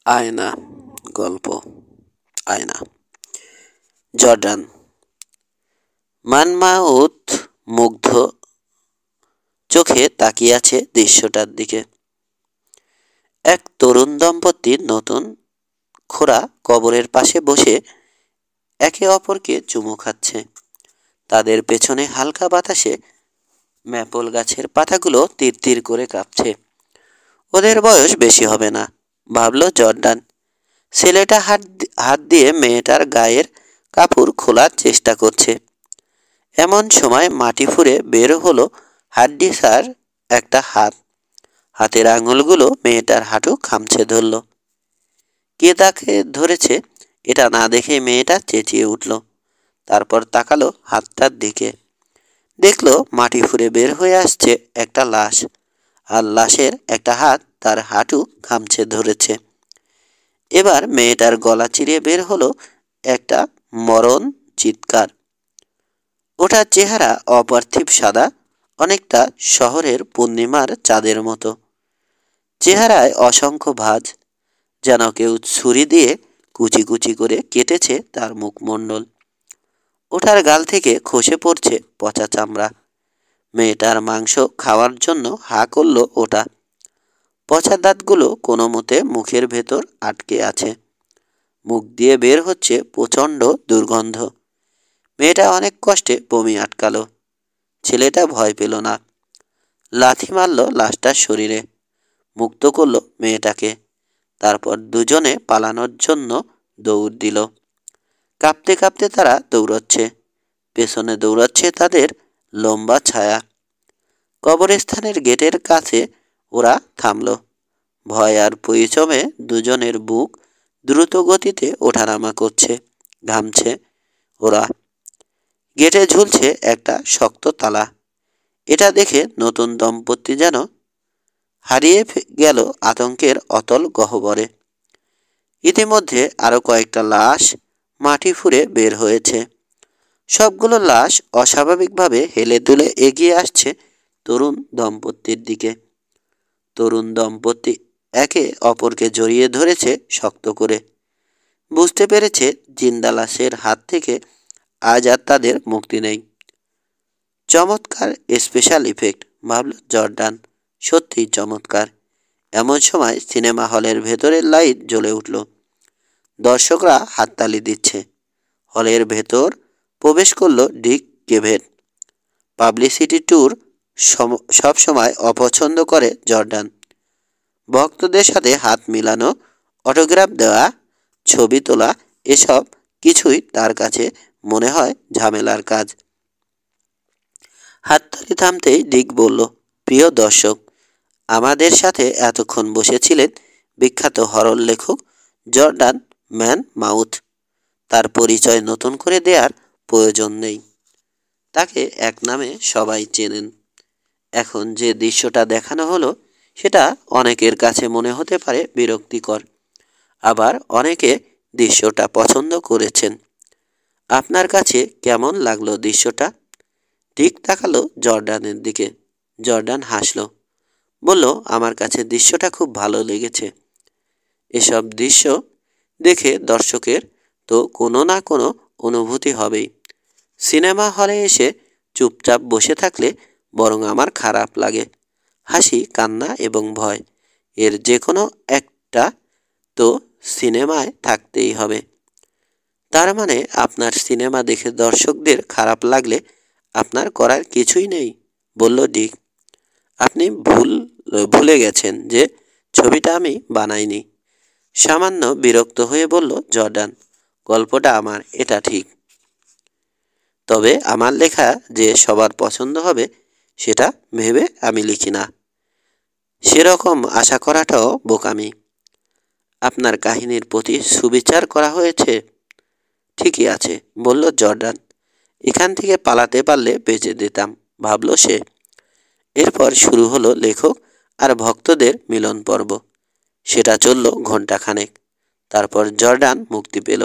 আয়না গল্প। আয়না। জর্ডান। মানমাউথ মুগ্ধ চোখে তাকিয়ে আছে দৃশ্যটার দিকে। এক তরুণ দম্পতি নতুন খোঁড়া কবরের পাশে বসে একে অপরকে চুমু খাচ্ছে। তাদের পেছনে হালকা বাতাসে ম্যাপল গাছের পাতাগুলো তীর তীর করে কাঁপছে। ওদের বয়স বেশি হবে না, ভাবল জর্ডান। ছেলেটা হাত দিয়ে মেয়েটার গায়ের কাপড় খোলার চেষ্টা করছে। এমন সময় মাটি ফুঁড়ে বের হলো হাড্ডিসার একটা হাত। হাতের আঙুলগুলো মেয়েটার হাঁটু খামছে ধরল। কে তাকে ধরেছে এটা না দেখে মেয়েটা চেঁচিয়ে উঠল। তারপর তাকালো হাতটার দিকে। দেখলো মাটি ফুঁড়ে বের হয়ে আসছে একটা লাশ, আর লাশের একটা হাত তার হাঁটু খামছে ধরেছে। এবার মেয়েটার গলা চিরে বের হলো একটা মরণ চিৎকার। ওটার চেহারা অপার্থিব সাদা, অনেকটা শহরের পূর্ণিমার চাঁদের মতো। চেহারায় অসংখ্য ভাঁজ, যেন কেউ ছুরি দিয়ে কুচি কুচি করে কেটেছে তার মুখমণ্ডল। ওটার গাল থেকে খসে পড়ছে পচা চামড়া। মেয়েটার মাংস খাওয়ার জন্য হা করল ওটা। পচা দাঁতগুলো কোনো মতে মুখের ভেতর আটকে আছে। মুখ দিয়ে বের হচ্ছে প্রচণ্ড দুর্গন্ধ। মেয়েটা অনেক কষ্টে বমি আটকালো। ছেলেটা ভয় পেল না। লাথি মারল লাশটার শরীরে, মুক্ত করলো মেয়েটাকে। তারপর দুজনে পালানোর জন্য দৌড় দিল। কাঁপতে কাঁপতে তারা দৌড়চ্ছে। পেছনে দৌড়াচ্ছে তাদের লম্বা ছায়া। কবরস্থানের গেটের কাছে ওরা থামল। ভয় আর পরিশ্রমে দুজনের বুক দ্রুত গতিতে ওঠানামা করছে, ঘামছে ওরা। গেটে ঝুলছে একটা শক্ত তালা। এটা দেখে নতুন দম্পতি যেন হারিয়ে গেল আতঙ্কের অতল গহ্বরে। ইতিমধ্যে আরো কয়েকটা লাশ মাটি ফুঁড়ে বের হয়েছে। সবগুলো লাশ অস্বাভাবিকভাবে হেলে দুলে এগিয়ে আসছে তরুণ দম্পতির দিকে। তরুণ দম্পতি একে অপরকে জড়িয়ে ধরেছে শক্ত করে। বুঝতে পেরেছে জিন্দা লাশের হাত থেকে আজ আর তাদের মুক্তি নেই। চমৎকার স্পেশাল ইফেক্ট, ভাবল জর্ডান। সত্যিই চমৎকার। এমন সময় সিনেমা হলের ভেতরের লাইট জ্বলে উঠল। দর্শকরা হাততালি দিচ্ছে। হলের ভেতর প্রবেশ করল ডিক কেভেন। পাবলিসিটি ট্যুর সবসময় অপছন্দ করে জর্ডান। ভক্তদের সাথে হাত মিলানো, অটোগ্রাফ দেওয়া, ছবি তোলা, এসব কিছুই তার কাছে মনে হয় ঝামেলার কাজ। হাততালি থামতেই ডিক বলল, প্রিয় দর্শক, আমাদের সাথে এতক্ষণ বসেছিলেন বিখ্যাত হরর লেখক জর্ডান ম্যান মাউথ। তার পরিচয় নতুন করে দেওয়ার প্রয়োজন নেই। তাকে এক নামে সবাই চেনেন। এখন যে দৃশ্যটা দেখানো হলো সেটা অনেকের কাছে মনে হতে পারে বিরক্তিকর, আবার অনেকে দৃশ্যটা পছন্দ করেছেন। আপনার কাছে কেমন লাগলো দৃশ্যটা? ঠিক তাকালো জর্ডানের দিকে। জর্ডান হাসল, বলল, আমার কাছে দৃশ্যটা খুব ভালো লেগেছে। এসব দৃশ্য দেখে দর্শকের তো কোনো না কোনো অনুভূতি হবেই। সিনেমা হলে এসে চুপচাপ বসে থাকলে বরং আমার খারাপ লাগে। হাসি, কান্না এবং ভয়, এর যে কোনো একটা তো সিনেমায় থাকতেই হবে। তার মানে আপনার সিনেমা দেখে দর্শকদের খারাপ লাগলে আপনার করার কিছুই নেই, বলল ডিক। আপনি ভুলে গেছেন যে ছবিটা আমি বানাইনি। সামান্য বিরক্ত হয়ে বলল জর্ডান, গল্পটা আমার, এটা ঠিক। তবে আমার লেখা যে সবার পছন্দ হবে সেটা ভেবে আমি লিখি না। সেরকম আশা করাটাও বোকামি। আপনার কাহিনীর প্রতি সুবিচার করা হয়েছে। ঠিকই আছে, বলল জর্ডান। এখান থেকে পালাতে পারলে বেঁচে দিতাম, ভাবল সে। এরপর শুরু হলো লেখক আর ভক্তদের মিলন পর্ব। সেটা চলল ঘণ্টাখানেক। তারপর জর্ডান মুক্তি পেল।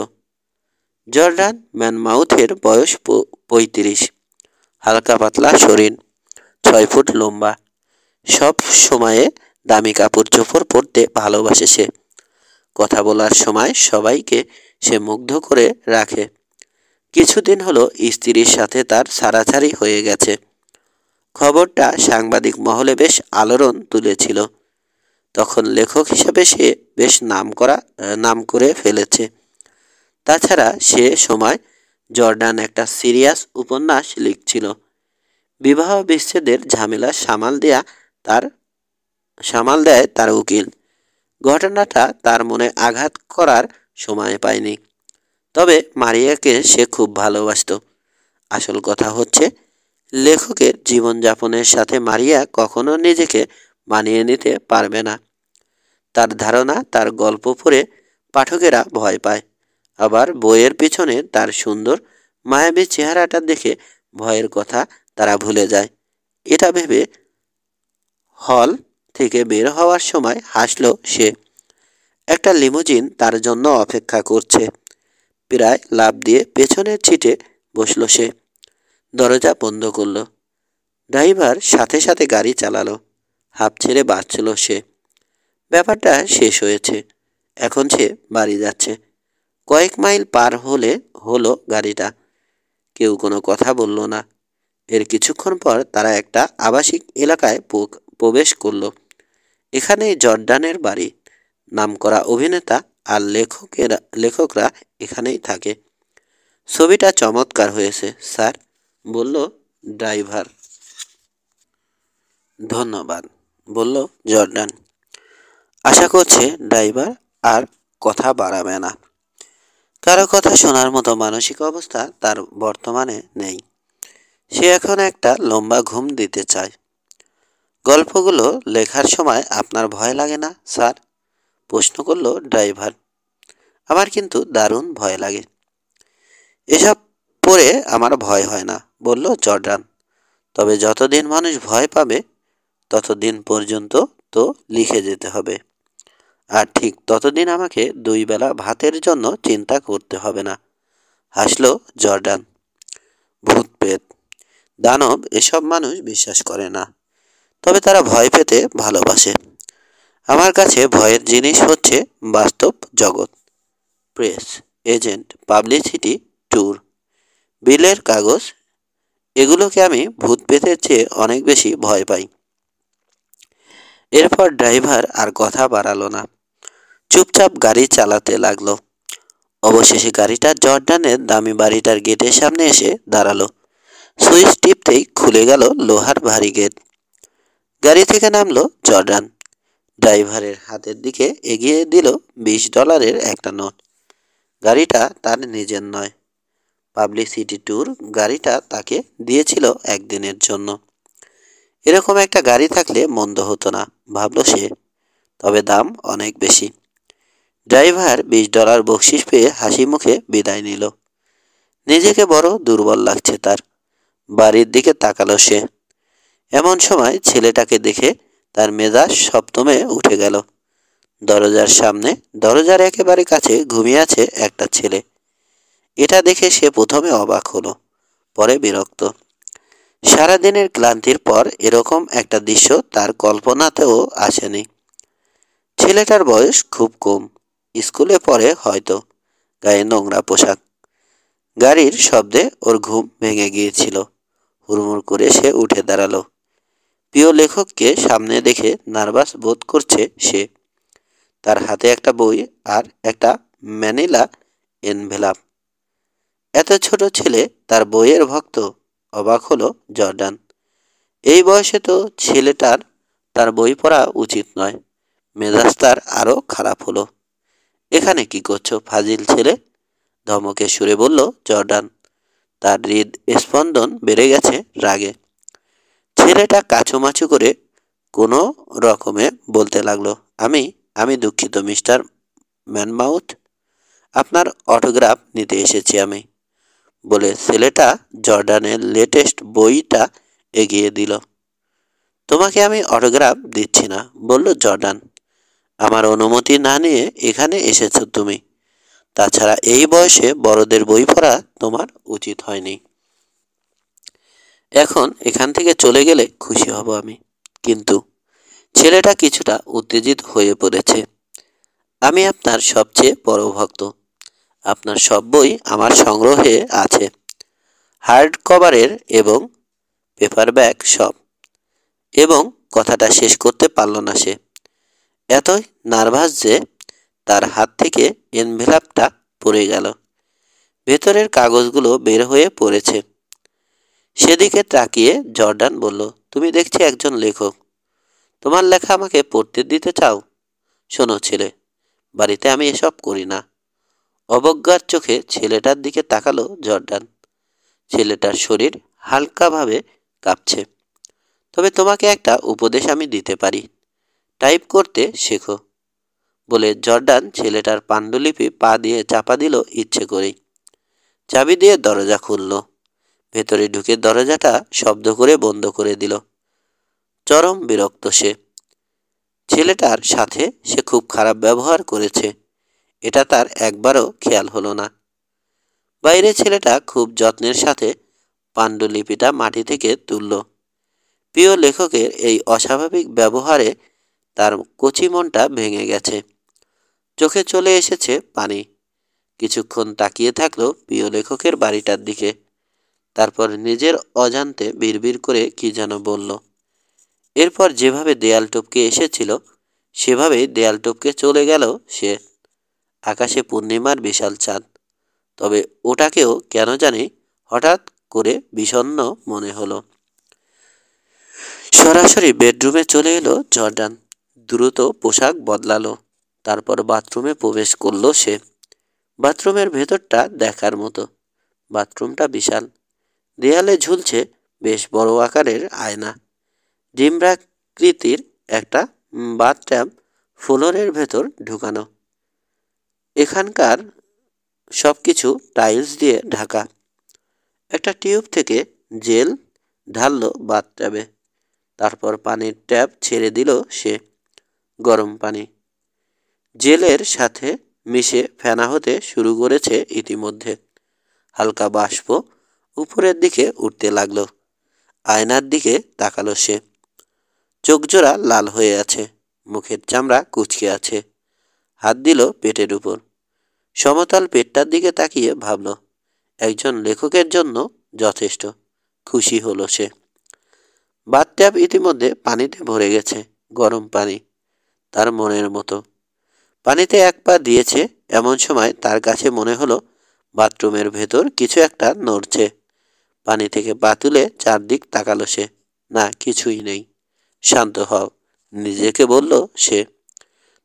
জর্ডান ম্যানমাউথের বয়স 35। হালকা পাতলা শরীর, 6 ফুট লম্বা। সব সময়ে দামি কাপড় চোপড় পরতে ভালোবাসে সে। কথা বলার সময় সবাইকে সে মুগ্ধ করে রাখে। কিছুদিন হলো স্ত্রীর সাথে তার ছাড়াছাড়ি হয়ে গেছে। খবরটা সাংবাদিক মহলে বেশ আলোড়ন তুলেছিল। তখন লেখক হিসেবে সে বেশ নাম করে ফেলেছে। তাছাড়া সে সময় জর্ডান একটা সিরিয়াস উপন্যাস লিখছিল। বিবাহ বিচ্ছেদের ঝামেলা তার সামাল দেয় তার উকিল। ঘটনাটা তার মনে আঘাত করার সময় পায়নি। তবে মারিয়াকে সে খুব ভালোবাসতো। আসল কথা হচ্ছে, লেখকের জীবনযাপনের সাথে মারিয়া কখনো নিজেকে মানিয়ে নিতে পারবে না। তার ধারণা, তার গল্প পড়ে পাঠকেরা ভয় পায়, আবার বইয়ের পিছনে তার সুন্দর মায়াবী চেহারাটা দেখে ভয়ের কথা তারা ভুলে যায়। এটা ভেবে হল থেকে বের হওয়ার সময় হাসল সে। একটা লিমুজিন তার জন্য অপেক্ষা করছে। প্রায় লাফ দিয়ে পেছনের সিটে বসল সে। দরজা বন্ধ করল। ড্রাইভার সাথে সাথে গাড়ি চালালো। হাঁপ ছেড়ে বাঁচল সে। ব্যাপারটা শেষ হয়েছে। এখন সে বাড়ি যাচ্ছে। কয়েক মাইল পার হলো গাড়িটা। কেউ কোনো কথা বলল না। এর কিছুক্ষণ পর তারা একটা আবাসিক এলাকায় প্রবেশ করল। এখানেই জর্ডানের বাড়ি। নামকরা অভিনেতা আর লেখকরা এখানেই থাকে। ছবিটা চমৎকার হয়েছে স্যার, বলল ড্রাইভার। ধন্যবাদ, বলল জর্ডান। আশা করছে ড্রাইভার আর কথা বাড়াবে না। কারো কথা শোনার মতো মানসিক অবস্থা তার বর্তমানে নেই। সে এখন একটা লম্বা ঘুম দিতে চায়। গল্পগুলো লেখার সময় আপনার ভয় লাগে না স্যার? প্রশ্ন করল ড্রাইভার। আমার কিন্তু দারুণ ভয় লাগে। এসব পড়ে আমার ভয় হয় না, বলল জর্ডান। তবে যতদিন মানুষ ভয় পাবে ততদিন পর্যন্ত তো লিখে যেতে হবে। আর ঠিক ততদিন আমাকে 2 বেলা ভাতের জন্য চিন্তা করতে হবে না, হাসল জর্ডান। ভূত প্রেত দানব এসব মানুষ বিশ্বাস করে না, তবে তারা ভয় পেতে ভালোবাসে। আমার কাছে ভয়ের জিনিস হচ্ছে বাস্তব জগৎ, প্রেস, এজেন্ট, পাবলিসিটি, ট্যুর, বিলের কাগজ। এগুলোকে আমি ভূত প্রেতের চেয়ে অনেক বেশি ভয় পাই। এরপর ড্রাইভার আর কথা বাড়ালো না। চুপচাপ গাড়ি চালাতে লাগলো। অবশেষে গাড়িটা জর্ডানের দামি বাড়িটার গেটের সামনে এসে দাঁড়ালো। সুইচ টিপতেই খুলে গেল লোহার ভারী গেট। গাড়ি থেকে নামলো জর্ডান। ড্রাইভারের হাতের দিকে এগিয়ে দিল $20 একটা নোট। গাড়িটা তার নিজের নয়। পাবলিসিটি ট্যুর গাড়িটা তাকে দিয়েছিল একদিনের জন্য। এরকম একটা গাড়ি থাকলে মন্দ হতো না, ভাবল সে। তবে দাম অনেক বেশি। ড্রাইভার $20 বকশিস পেয়ে হাসি মুখে বিদায় নিল। নিজেকে বড় দুর্বল লাগছে তার। বাড়ির দিকে তাকালো সে। এমন সময় ছেলেটাকে দেখে তার মেজাজ সপ্তমে উঠে গেল। দরজার একেবারে কাছে ঘুমিয়ে আছে একটা ছেলে। এটা দেখে সে প্রথমে অবাক হলো, পরে বিরক্ত। সারাদিনের ক্লান্তির পর এরকম একটা দৃশ্য তার কল্পনাতেও আসেনি। ছেলেটার বয়স খুব কম, স্কুলে পড়ে হয়তো। গায়ে নোংরা পোশাক। গাড়ির শব্দে ওর ঘুম ভেঙে গিয়েছিল। হুড়মুড় করে সে উঠে দাঁড়ালো। প্রিয় লেখককে সামনে দেখে নার্ভাস বোধ করছে সে। তার হাতে একটা বই আর একটা ম্যানিলা এনভেলাপ। এত ছোট ছেলে তার বইয়ের ভক্ত, অবাক হলো জর্ডান। এই বয়সে তো ছেলেটার তার বই পড়া উচিত নয়। মেজাজ তার আরও খারাপ হলো। এখানে কি করছো ফাজিল ছেলে? ধমকে সুরে বলল জর্ডান। তার হৃদস্পন্দন বেড়ে গেছে রাগে। ছেলেটা কাচুমাচু করে কোনো রকমে বলতে লাগলো, আমি দুঃখিত মিস্টার ম্যানমাউথ, আপনার অটোগ্রাফ নিতে এসেছি আমি, বলে ছেলেটা জর্ডানের লেটেস্ট বইটা এগিয়ে দিল। তোমাকে আমি অটোগ্রাফ দিচ্ছি না, বলল জর্ডান। আমার অনুমতি না নিয়ে এখানে এসেছো তুমি। তাছাড়া এই বয়সে বড়দের বই পড়া তোমার উচিত হয়নি। এখন এখান থেকে চলে গেলে খুশি হব আমি। কিন্তু ছেলেটা কিছুটা উত্তেজিত হয়ে পড়েছে। আমি আপনার সবচেয়ে বড় ভক্ত। আপনার সব বই আমার সংগ্রহে আছে, হার্ড কভারের এবং পেপারব্যাক সব। এবং কথাটা শেষ করতে পারল না সে। এতই নার্ভাস যে তার হাত থেকে এনভেলাপটা পড়ে গেল। ভেতরের কাগজগুলো বের হয়ে পড়েছে। সেদিকে তাকিয়ে জর্ডান বলল, তুমি দেখছি একজন লেখক। তোমার লেখা আমাকে পড়তে দিতে চাও? শোনো ছেলে, বাড়িতে আমি এসব করি না। অবজ্ঞার চোখে ছেলেটার দিকে তাকালো জর্ডান। ছেলেটার শরীর হালকাভাবে কাঁপছে। তবে তোমাকে একটা উপদেশ আমি দিতে পারি, টাইপ করতে শেখো, বলে জর্ডান ছেলেটার পাণ্ডুলিপি পা দিয়ে চাপা দিল ইচ্ছে করেই। চাবি দিয়ে দরজা খুলল। ভেতরে ঢুকে দরজাটা শব্দ করে বন্ধ করে দিল। চরম বিরক্ত সে। ছেলেটার সাথে সে খুব খারাপ ব্যবহার করেছে, এটা তার একবারও খেয়াল হলো না। বাইরে ছেলেটা খুব যত্নের সাথে পাণ্ডুলিপিটা মাটি থেকে তুলল। প্রিয় লেখকের এই অস্বাভাবিক ব্যবহারে তার কচি মনটা ভেঙে গেছে। চোখে চলে এসেছে পানি। কিছুক্ষণ তাকিয়ে থাকলো প্রিয় লেখকের বাড়িটার দিকে। তারপর নিজের অজান্তে বিড়বিড় করে কি যেন বলল। এরপর যেভাবে দেয়াল টপকে এসেছিল সেভাবেই দেয়াল টপকে চলে গেল সে। আকাশে পূর্ণিমার বিশাল চাঁদ, তবে ওটাকেও কেন জানি হঠাৎ করে বিষণ্ণ মনে হলো। সরাসরি বেডরুমে চলে এলো জর্ডান। দ্রুত পোশাক বদলালো। তারপর বাথরুমে প্রবেশ করলো সে। বাথরুমের ভেতরটা দেখার মতো। বাথরুমটা বিশাল। দেয়ালে ঝুলছে বেশ বড় আকারের আয়না। ডিম্বাকৃতির একটা বাথট্যাব ফ্লোরের ভেতর ঢুকানো। এখানকার সব কিছু টাইলস দিয়ে ঢাকা। একটা টিউব থেকে জেল ঢাললো বাথট্যাবে। তারপর পানির ট্যাপ ছেড়ে দিল সে। গরম পানি জেলের সাথে মিশে ফেনা হতে শুরু করেছে ইতিমধ্যে। হালকা বাষ্প উপরের দিকে উঠতে লাগলো। আয়নার দিকে তাকালো সে। চোখজোড়া লাল হয়ে আছে, মুখের চামড়া কুঁচকে আছে। হাত দিল পেটের উপর। সমতল পেটটার দিকে তাকিয়ে ভাবল, একজন লেখকের জন্য যথেষ্ট। খুশি হলো সে। বাথট্যাব ইতিমধ্যে পানিতে ভরে গেছে, গরম পানি, তার মনের মতো। পানিতে এক পা দিয়েছে এমন সময় তার কাছে মনে হলো বাথরুমের ভেতর কিছু একটা নড়ছে। পানি থেকে পা তুলে চারদিক তাকালো সে। না, কিছুই নেই। শান্ত হও, নিজেকে বলল সে।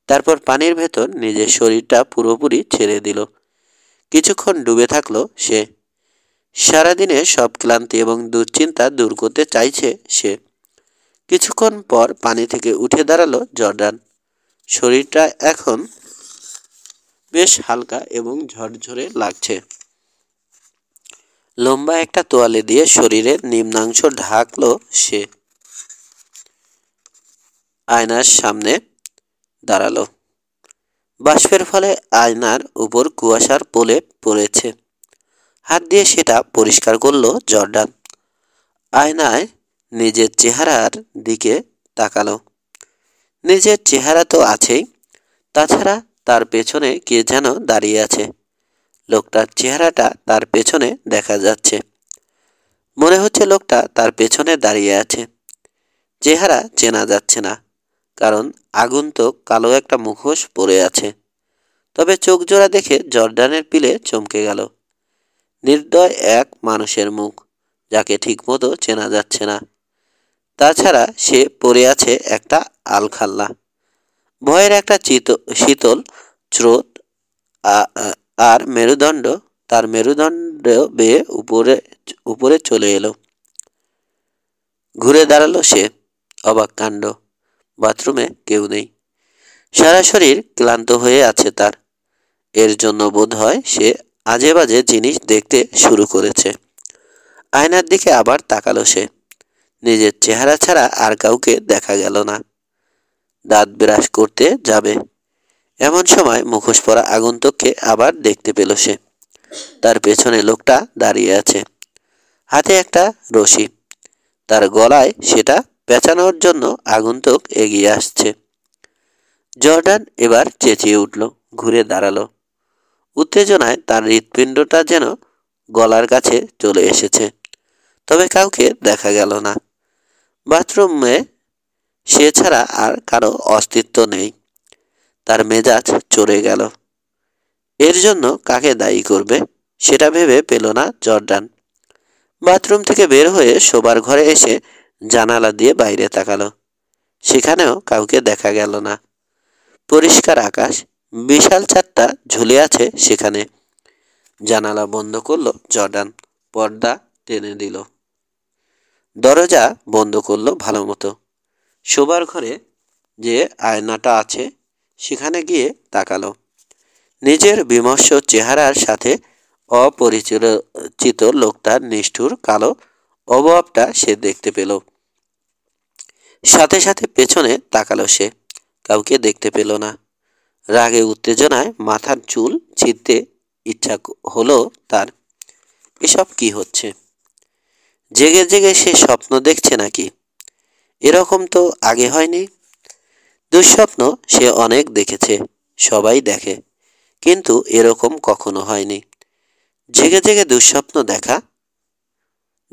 তারপর পানির ভেতর নিজের শরীরটা পুরোপুরি ছেড়ে দিল। কিছুক্ষণ ডুবে থাকলো সে। সারাদিনের সব ক্লান্তি এবং দুশ্চিন্তা দূর করতে চাইছে সে। কিছুক্ষণ পর পানি থেকে উঠে দাঁড়ালো জর্ডান। শরীরটা এখন বেশ হালকা এবং ঝরঝরে লাগছে। লম্বা একটা তোয়ালে দিয়ে শরীরের নিম্নাংশ ঢাকলো সে। আয়নার সামনে দাঁড়ালো। বাষ্পের ফলে আয়নার উপর কুয়াশার প্রলেপ পড়েছে। হাত দিয়ে সেটা পরিষ্কার করলো জর্ডান। আয়নায় নিজের চেহারার দিকে তাকালো। নিজের চেহারা তো আছেই, তাছাড়া তার পেছনে কে যেন দাঁড়িয়ে আছে। লোকটার চেহারাটা তার পেছনে দেখা যাচ্ছে। মনে হচ্ছে লোকটা তার পেছনে দাঁড়িয়ে আছে। চেহারা চেনা যাচ্ছে না, কারণ আগন্তুক কালো একটা মুখোশ পরে আছে। তবে চোখ জোড়া দেখে জর্ডানের পিলে চমকে গেল। নির্দয় এক মানুষের মুখ, যাকে ঠিকমতো চেনা যাচ্ছে না। তাছাড়া সে পরে আছে একটা আলখাল্লা। ভয়ের একটা শীতল স্রোত আর মেরুদণ্ড, তার মেরুদণ্ড বেয়ে উপরে উপরে চলে এলো। ঘুরে দাঁড়ালো সে। অবাক কাণ্ড, বাথরুমে কেউ নেই। সারা শরীর ক্লান্ত হয়ে আছে তার। এর জন্য বোধ হয় সে আজে বাজে জিনিস দেখতে শুরু করেছে। আয়নার দিকে আবার তাকালো সে। নিজের চেহারা ছাড়া আর কাউকে দেখা গেল না। দাঁত ব্রাশ করতে যাবে এমন সময় মুখোশ পরা আগন্তুককে আবার দেখতে পেল সে। তার পেছনে লোকটা দাঁড়িয়ে আছে, হাতে একটা রশি। তার গলায় সেটা পেঁচানোর জন্য আগন্তুক এগিয়ে আসছে। জর্ডান এবার চেঁচিয়ে উঠল, ঘুরে দাঁড়ালো। উত্তেজনায় তার হৃৎপিণ্ডটা যেন গলার কাছে চলে এসেছে। তবে কাউকে দেখা গেল না। বাথরুমে সে ছাড়া আর কারো অস্তিত্ব নেই। তার মেজাজ চড়ে গেল। এর জন্য কাকে দায়ী করবে সেটা ভেবে পেল না জর্ডান। বাথরুম থেকে বের হয়ে শোবার ঘরে এসে জানালা দিয়ে বাইরে তাকালো। সেখানেও কাউকে দেখা গেল না। পরিষ্কার আকাশ, বিশাল চাঁদটা ঝুলে আছে সেখানে। জানালা বন্ধ করলো জর্ডান, পর্দা টেনে দিল, দরজা বন্ধ করলো ভালো মতো। শোবার ঘরে যে আয়নাটা আছে সেখানে গিয়ে তাকালো। নিজের বিমর্ষ চেহারার সাথে অপরিচিত লোকটার নিষ্ঠুর কালো অবয়বটা সে দেখতে পেল। সাথে সাথে পেছনে তাকালো সে, কাউকে দেখতে পেল না। রাগে উত্তেজনায় মাথার চুল ছিঁড়তে ইচ্ছা হলো তার। এসব কি হচ্ছে? জেগে জেগে সে স্বপ্ন দেখছে নাকি? এরকম তো আগে হয়নি। দুঃস্বপ্ন সে অনেক দেখেছে, সবাই দেখে, কিন্তু এরকম কখনো হয়নি। জেগে জেগে দুঃস্বপ্ন দেখা।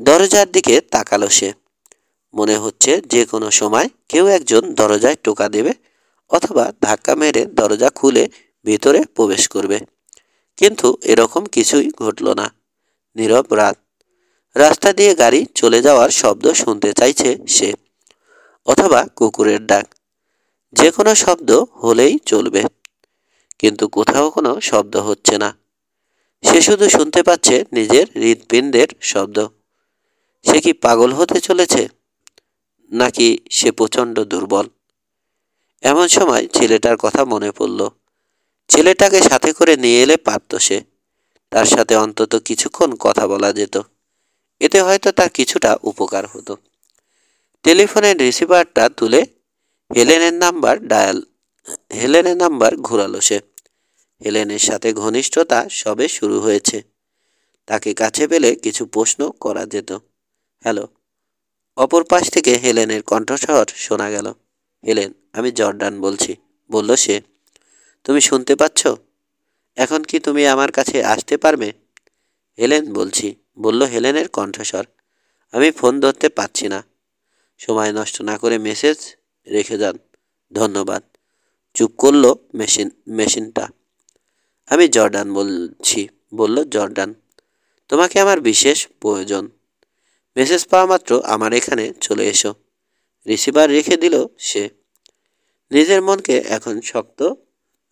দরজার দিকে তাকালো সে। মনে হচ্ছে যে কোনো সময় কেউ একজন দরজায় টোকা দেবে অথবা ধাক্কা মেরে দরজা খুলে ভিতরে প্রবেশ করবে। কিন্তু এরকম কিছুই ঘটল না। নীরব রাত। রাস্তা দিয়ে গাড়ি চলে যাওয়ার শব্দ শুনতে চাইছে সে, অথবা কুকুরের ডাক। যে কোনো শব্দ হলেই চলবে, কিন্তু কোথাও কোনো শব্দ হচ্ছে না। সে শুধু শুনতে পাচ্ছে নিজের হৃৎপিণ্ডের শব্দ। সে কি পাগল হতে চলেছে, নাকি সে প্রচণ্ড দুর্বল? এমন সময় ছেলেটার কথা মনে পড়ল। ছেলেটাকে সাথে করে নিয়ে এলে পারত সে। তার সাথে অন্তত কিছুক্ষণ কথা বলা যেত। এতে হয়তো তার কিছুটা উপকার হতো। টেলিফোনের রিসিভারটা তুলে হেলেনের নাম্বার ঘুরালো সে। হেলেনের সাথে ঘনিষ্ঠতা সবে শুরু হয়েছে। তাকে কাছে পেলে কিছু প্রশ্ন করা যেত। হ্যালো। অপর পাশ থেকে হেলেনের কণ্ঠস্বর শোনা গেল। হেলেন, আমি জর্ডান বলছি, বলল সে। তুমি শুনতে পাচ্ছ? এখন কি তুমি আমার কাছে আসতে পারবে? হেলেন বলছি, বলল হেলেনের কণ্ঠস্বর। আমি ফোন ধরতে পারছি না। সময় নষ্ট না করে মেসেজ রেখে যান, ধন্যবাদ। চুপ করলো মেশিনটা। আমি জর্ডান বলছি, বলল জর্ডান। তোমাকে আমার বিশেষ প্রয়োজন। মেসেজ পাওয়া মাত্র আমার এখানে চলে এসো। রিসিভার রেখে দিল সে। নিজের মনকে এখন শক্ত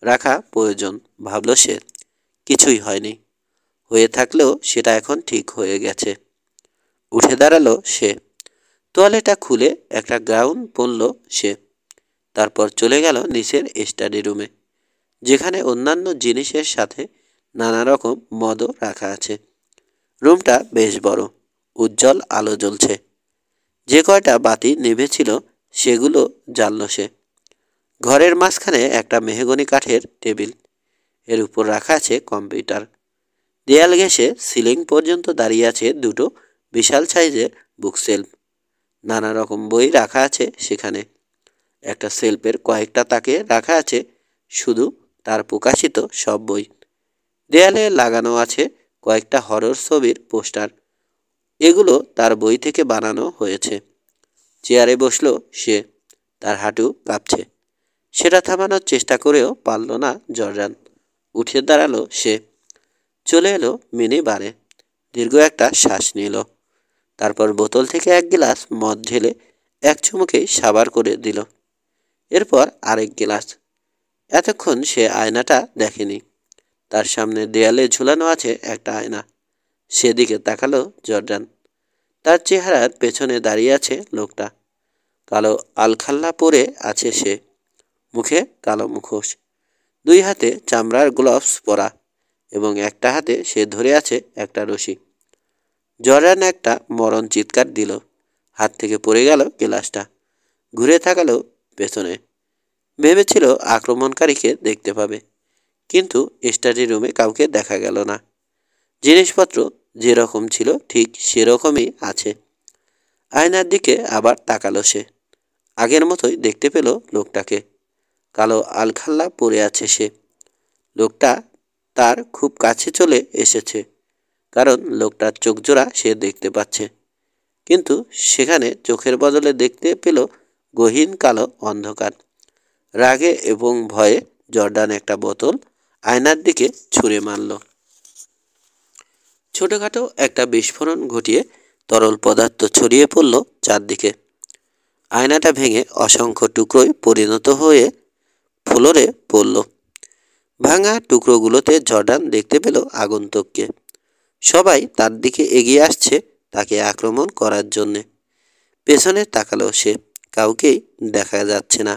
রাখা প্রয়োজন, ভাবল সে। কিছুই হয়নি, হয়ে থাকলেও সেটা এখন ঠিক হয়ে গেছে। উঠে দাঁড়ালো সে। তোয়ালেটা খুলে একটা গাউন পরল সে। তারপর চলে গেল নিচের স্টাডি রুমে, যেখানে অন্যান্য জিনিসের সাথে নানা রকম মদও রাখা আছে। রুমটা বেশ বড়, উজ্জ্বল আলো জ্বলছে। যে কয়টা বাতি নিভেছিল সেগুলো জ্বালল সে। ঘরের মাঝখানে একটা মেহগনি কাঠের টেবিল, এর উপর রাখা আছে কম্পিউটার। দেয়াল ঘেঁষে সিলিং পর্যন্ত দাঁড়িয়ে আছে দুটো বিশাল সাইজের বুকশেলফ। নানা রকম বই রাখা আছে সেখানে। একটা শেলফের কয়েকটা তাকে রাখা আছে শুধু তার প্রকাশিত সব বই। দেয়ালে লাগানো আছে কয়েকটা হরর ছবির পোস্টার। এগুলো তার বই থেকে বানানো হয়েছে। চেয়ারে বসলো সে। তার হাঁটু কাঁপছে। সেটা থামানোর চেষ্টা করেও পারল না জর্ডান। উঠে দাঁড়ালো সে। চলে এলো মিনি বারে। দীর্ঘ একটা শ্বাস নিল। তারপর বোতল থেকে এক গ্লাস মদ ঢেলে এক চুমুকেই সাবার করে দিল। এরপর আরেক গ্লাস। এতক্ষণ সে আয়নাটা দেখেনি। তার সামনে দেয়ালে ঝুলানো আছে একটা আয়না। সেদিকে তাকালো জর্ডান। তার চেহারার পেছনে দাঁড়িয়ে আছে লোকটা। কালো আলখাল্লা পরে আছে সে। মুখে কালো মুখোশ। দুই হাতে চামড়ার গ্লাভস পরা, এবং একটা হাতে সে ধরে আছে একটা রশি। জর্ডান একটা মরণ চিৎকার দিল। হাত থেকে পড়ে গেল গ্লাসটা। ঘুরে তাকালো পেছনে। ভেবেছিল আক্রমণকারীকে দেখতে পাবে, কিন্তু স্টাডি রুমে কাউকে দেখা গেল না। জিনিসপত্র যেরকম ছিল ঠিক সেরকমই আছে। আয়নার দিকে আবার তাকালো সে। আগের মতোই দেখতে পেল লোকটাকে। কালো আলখাল্লা পরে আছে সে। লোকটা তার খুব কাছে চলে এসেছে, কারণ লোকটার চোখজোড়া সে দেখতে পাচ্ছে, কিন্তু সেখানে চোখের বদলে দেখতে পেল গহীন কালো অন্ধকার। রাগে এবং ভয়ে জর্ডান একটা বোতল আয়নার দিকে ছুঁড়ে মারল। ছোটখাটো একটা বিস্ফোরণ ঘটিয়ে তরল পদার্থ ছড়িয়ে পড়ল চারদিকে। আয়নাটা ভেঙে অসংখ্য টুকরোয় পরিণত হয়ে ফ্লোরে পড়ল। ভাঙা টুকরোগুলোতে জর্ডান দেখতে পেল আগন্তুককে। সবাই তার দিকে এগিয়ে আসছে তাকে আক্রমণ করার জন্যে। পেছনে তাকালো সে, কাউকেই দেখা যাচ্ছে না।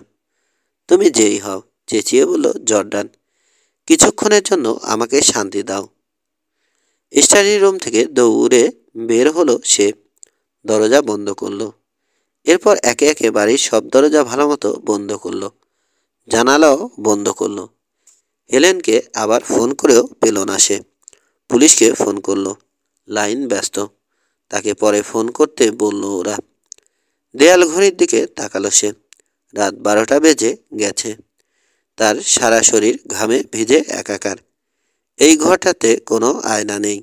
তুমি যেই হও, চেঁচিয়ে বলল জর্ডান, কিছুক্ষণের জন্য আমাকে শান্তি দাও। স্টাডি রুম থেকে দৌড়ে বের হলো সে, দরজা বন্ধ করলো। এরপর একে একে বাড়ির সব দরজা ভালো মতো বন্ধ করলো, জানালাও বন্ধ করলো। হেলেনকে আবার ফোন করেও পেল না সে। পুলিশকে ফোন করলো, লাইন ব্যস্ত। তাকে পরে ফোন করতে বলল ওরা। দেয়াল ঘড়ির দিকে তাকালো সে, রাত 12টা বেজে গেছে। তার সারা শরীর ঘামে ভিজে একাকার। এই ঘরটাতে কোনো আয়না নেই।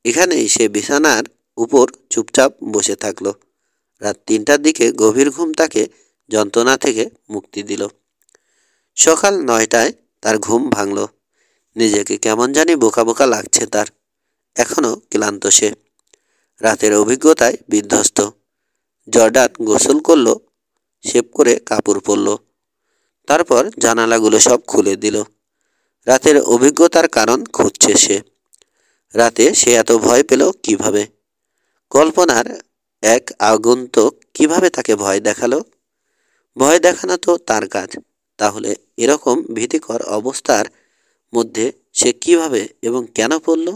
এখানেই সে বিছানার উপর চুপচাপ বসে থাকলো। রাত 3টার দিকে গভীর ঘুম তাকে যন্ত্রণা থেকে মুক্তি দিল। সকাল 9টায় তার ঘুম ভাঙল। নিজেকে কেমন জানি বোকা বোকা লাগছে তার। এখনো ক্লান্ত সে, রাতের অভিজ্ঞতায় বিধ্বস্ত। জর্ডান গোসল করল, শেভ করে কাপড় পরল, তারপর জানালাগুলো সব খুলে দিল। রাতের অভিজ্ঞতার কারণ খুঁজছে সে। রাতে সে এত ভয় পেল কিভাবে? কল্পনার এক আগন্তুক কিভাবে তাকে ভয় দেখালো? ভয় দেখানো তো তার কাজ, তাহলে এরকম ভীতিকর অবস্থার মধ্যে সে কিভাবে এবং কেন পড়ল?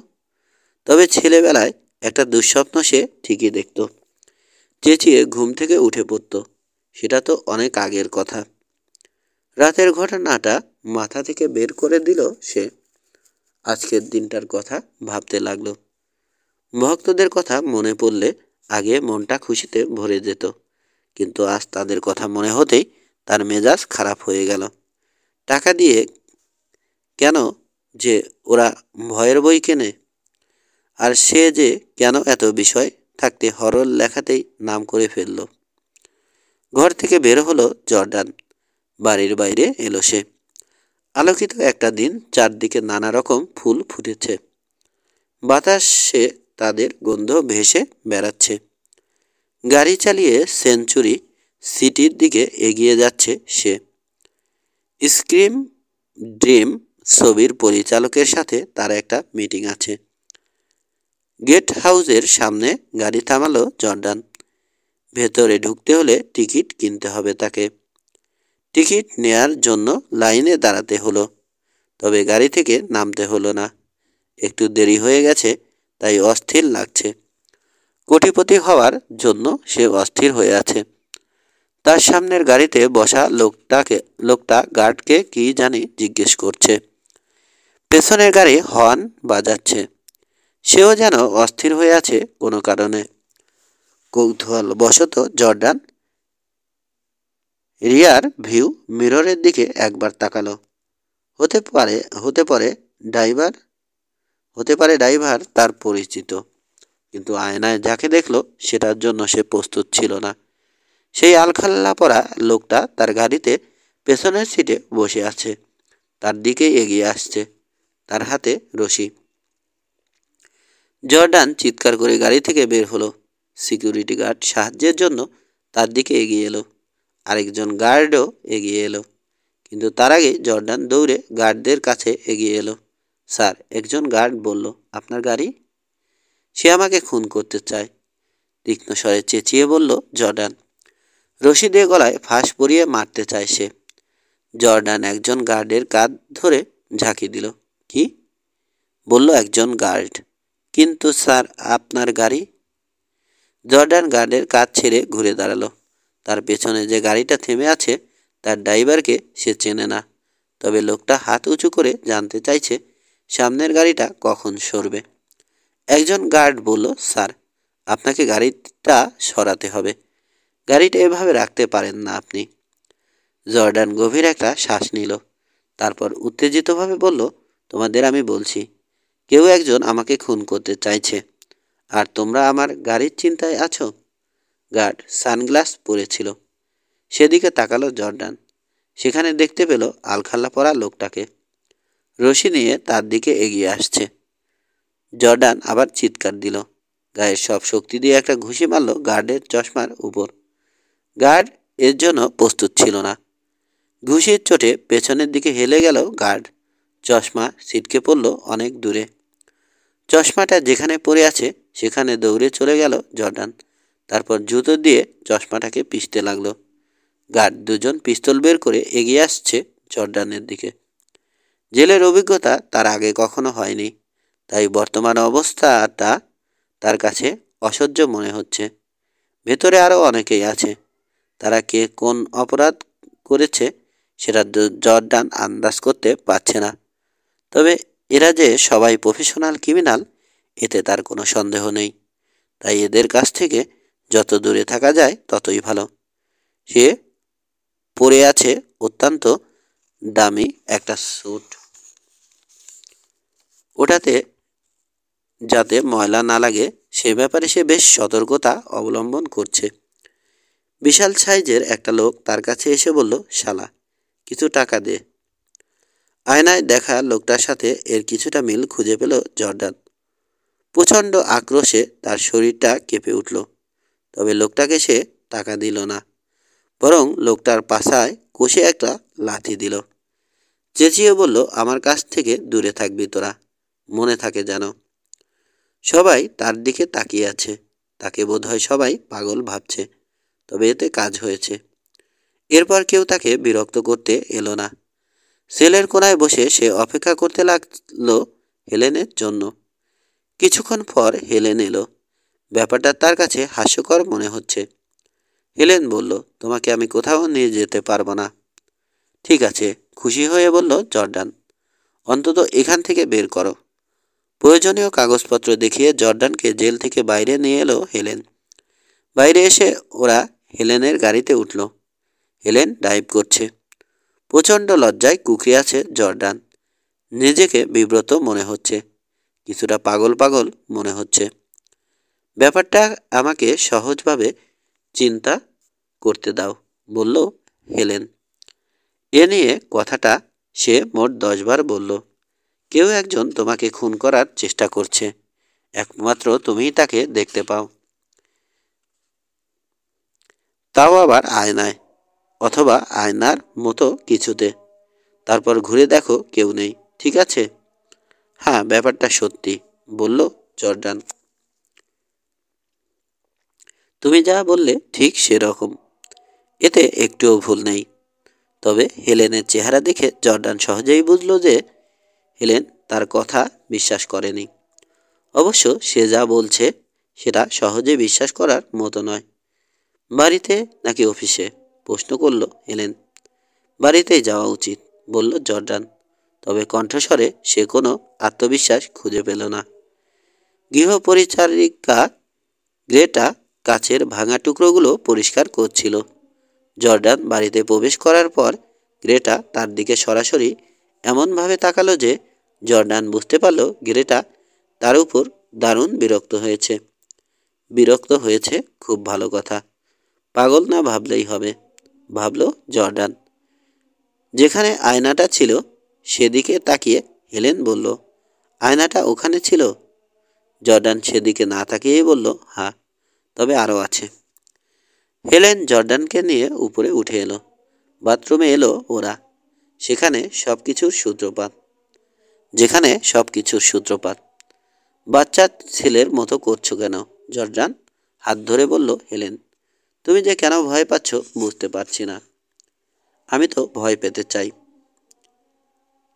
তবে ছেলেবেলায় একটা দুঃস্বপ্ন সে ঠিকই দেখত, চেঁচিয়ে ঘুম থেকে উঠে পড়ত। সেটা তো অনেক আগের কথা। রাতের ঘটনাটা মাথা থেকে বের করে দিল সে। আজকের দিনটার কথা ভাবতে লাগলো। ভক্তদের কথা মনে পড়লে আগে মনটা খুশিতে ভরে যেত, কিন্তু আজ তাদের কথা মনে হতেই তার মেজাজ খারাপ হয়ে গেল। টাকা দিয়ে কেন যে ওরা ভয়ের বই কেনে, আর সে যে কেন এত বিষয় থাকতে হরর লেখাতেই নাম করে ফেলল। ঘর থেকে বের হলো জর্ডান। বাড়ির বাইরে এলো সে। আলোকিত একটা দিন, চারদিকে নানা রকম ফুল ফুটেছে। বাতাসে তাদের গন্ধ ভেসে বেড়াচ্ছে। গাড়ি চালিয়ে সেঞ্চুরি সিটির দিকে এগিয়ে যাচ্ছে সে। স্ক্রিম ড্রিম ছবির পরিচালকের সাথে তার একটা মিটিং আছে। গেট হাউসের সামনে গাড়ি থামালো জর্ডান। ভেতরে ঢুকতে হলে টিকিট কিনতে হবে তাকে। টিকিট নেয়ার জন্য লাইনে দাঁড়াতে হলো, তবে গাড়ি থেকে নামতে হলো না। একটু দেরি হয়ে গেছে, তাই অস্থির লাগছে। কোটিপতি হওয়ার জন্য সে অস্থির হয়ে আছে। তার সামনের গাড়িতে বসা লোকটা গার্ডকে কি জানি জিজ্ঞেস করছে। পেছনের গাড়ি হর্ন বাজাচ্ছে। সেও যেন অস্থির হয়ে আছে কোনো কারণে। কৌতূহলবশত জর্ডান রিয়ার ভিউ মিররের দিকে একবার তাকালো। হতে পারে হতে পারে ড্রাইভার হতে পারে ড্রাইভার তার পরিচিত, কিন্তু আয়নায় যাকে দেখলো সেটার জন্য সে প্রস্তুত ছিল না। সেই আলখাল্লা পরা লোকটা তার গাড়িতে পেছনের সিটে বসে আছে, তার দিকেই এগিয়ে আসছে, তার হাতে রশি। জর্ডান চিৎকার করে গাড়ি থেকে বের হলো। সিকিউরিটি গার্ড সাহায্যের জন্য তার দিকে এগিয়ে এলো। আরেকজন গার্ডও এগিয়ে এলো, কিন্তু তার আগে জর্ডান দৌড়ে গার্ডদের কাছে এগিয়ে এলো। স্যার, একজন গার্ড বলল, আপনার গাড়ি? সে আমাকে খুন করতে চায়, তীক্ষ্ণ স্বরে চেঁচিয়ে বলল জর্ডান। রশি দিয়ে গলায় ফাঁস পরিয়ে মারতে চায় সে। জর্ডান একজন গার্ডের কাঁধ ধরে ঝাঁকি দিল। কি? বলল একজন গার্ড। কিন্তু স্যার, আপনার গাড়ি? জর্ডান গার্ডের কাঁধ ছেড়ে ঘুরে দাঁড়ালো। তার পেছনে যে গাড়িটা থেমে আছে তার ড্রাইভারকে সে চেনে না, তবে লোকটা হাত উঁচু করে জানতে চাইছে সামনের গাড়িটা কখন সরবে। একজন গার্ড বলল, স্যার, আপনাকে গাড়িটা সরাতে হবে। গাড়িটা এভাবে রাখতে পারেন না আপনি। জর্ডান গভীর একটা শ্বাস নিল। তারপর উত্তেজিতভাবে বলল, তোমাদের আমি বলছি, কেউ একজন আমাকে খুন করতে চাইছে, আর তোমরা আমার গাড়ির চিন্তায় আছো। গার্ড সানগ্লাস পরেছিল, সেদিকে তাকালো জর্ডান। সেখানে দেখতে পেল আলখাল্লা পরা লোকটাকে। রশি নিয়ে তার দিকে এগিয়ে আসছে। জর্ডান আবার চিৎকার দিল। গায়ের সব শক্তি দিয়ে একটা ঘুষি মারল গার্ডের চশমার উপর। গার্ড এর জন্য প্রস্তুত ছিল না। ঘুষির চোটে পেছনের দিকে হেলে গেল গার্ড। চশমা ছিটকে পড়ল অনেক দূরে। চশমাটা যেখানে পড়ে আছে সেখানে দৌড়ে চলে গেল জর্ডান। তারপর জুতো দিয়ে চশমাটাকে পিষতে লাগলো। গার্ড দুজন পিস্তল বের করে এগিয়ে আসছে জর্ডানের দিকে। জেলের অভিজ্ঞতা তার আগে কখনো হয়নি, তাই বর্তমান অবস্থাটা তার কাছে অসহ্য মনে হচ্ছে। ভেতরে আরও অনেকেই আছে। তারা কে কোন অপরাধ করেছে সেটা জর্ডান আন্দাজ করতে পারছে না। তবে এরা যে সবাই প্রফেশনাল ক্রিমিনাল, এতে তার কোনো সন্দেহ নেই। তাই এদের কাছ থেকে যত দূরে থাকা যায় ততই ভালো। সে পরে আছে অত্যন্ত দামি একটা স্যুট, ওটাতে যাতে ময়লা না লাগে সে ব্যাপারে সে বেশ সতর্কতা অবলম্বন করছে। বিশাল সাইজের একটা লোক তার কাছে এসে বলল, শালা, কিছু টাকা দে। আয়নায় দেখা লোকটার সাথে এর কিছুটা মিল খুঁজে পেল জর্ডান। প্রচণ্ড আক্রোশে তার শরীরটা কেঁপে উঠল। তবে লোকটাকে সে টাকা দিল না, বরং লোকটার পাছায় কষে একটা লাথি দিল। চেঁচিয়ে বলল, আমার কাছ থেকে দূরে থাকবি তোরা, মনে থাকে যেন। সবাই তার দিকে তাকিয়ে আছে। তাকে বোধহয় সবাই পাগল ভাবছে, তবে এতে কাজ হয়েছে। এরপর কেউ তাকে বিরক্ত করতে এলো না। সেলের কোনায় বসে সে অপেক্ষা করতে লাগলো হেলেনের জন্য। কিছুক্ষণ পর হেলেন এলো। ব্যাপারটা তার কাছে হাস্যকর মনে হচ্ছে। হেলেন বলল, তোমাকে আমি কোথাও নিয়ে যেতে পারবো না। ঠিক আছে, খুশি হয়ে বলল জর্ডান, অন্তত এখান থেকে বের করো। প্রয়োজনীয় কাগজপত্র দেখিয়ে জর্ডানকে জেল থেকে বাইরে নিয়ে এলো হেলেন। বাইরে এসে ওরা হেলেনের গাড়িতে উঠল। হেলেন ড্রাইভ করছে। প্রচণ্ড লজ্জায় কুঁকড়ে আছে জর্ডান। নিজেকে বিব্রত মনে হচ্ছে, কিছুটা পাগল পাগল মনে হচ্ছে। ব্যাপারটা আমাকে সহজভাবে চিন্তা করতে দাও, বলল হেলেন। এ নিয়ে কথাটা সে মোট 10 বার বলল। কেউ একজন তোমাকে খুন করার চেষ্টা করছে, একমাত্র তুমিই তাকে দেখতে পাও, তাও আবার আয়নায়, অথবা আয়নার মতো কিছুতে। তারপর ঘুরে দেখো কেউ নেই, ঠিক আছে? হ্যাঁ, ব্যাপারটা সত্যি, বলল জর্ডান। তুমি যা বললে ঠিক সেরকম, এতে একটুও ভুল নেই। তবে হেলেনের চেহারা দেখে জর্ডান সহজেই বুঝল যে হেলেন তার কথা বিশ্বাস করেনি। অবশ্য সে যা বলছে সেটা সহজে বিশ্বাস করার মতো নয়। বাড়িতে নাকি অফিসে? প্রশ্ন করল হেলেন। বাড়িতেই যাওয়া উচিত, বলল জর্ডান। তবে কণ্ঠস্বরে সে কোনো আত্মবিশ্বাস খুঁজে পেল না। গৃহপরিচারিকা গ্রেটা কাচের ভাঙা টুকরোগুলো পরিষ্কার করছিল। জর্ডান বাড়িতে প্রবেশ করার পর গ্রেটা তার দিকে সরাসরি এমনভাবে তাকালো যে জর্ডান বুঝতে পারল গ্রেটা তার উপর দারুণ বিরক্ত হয়েছে। বিরক্ত হয়েছে, খুব ভালো কথা। পাগল না ভাবলেই হবে, ভাবল জর্ডান। যেখানে আয়নাটা ছিল সেদিকে তাকিয়ে হেলেন বলল, আয়নাটা ওখানে ছিল? জর্ডান সেদিকে না তাকিয়েই বলল, হ্যাঁ, তবে আরও আছে। হেলেন জর্ডানকে নিয়ে উপরে উঠে এলো। বাথরুমে এলো ওরা। সেখানে সব কিছুর সূত্রপাত। যেখানে সব কিছুর সূত্রপাত। বাচ্চা ছেলের মতো করছো কেন জর্ডান? হাত ধরে বলল হেলেন। তুমি যে কেন ভয় পাচ্ছ বুঝতে পারছি না। আমি তো ভয় পেতে চাই,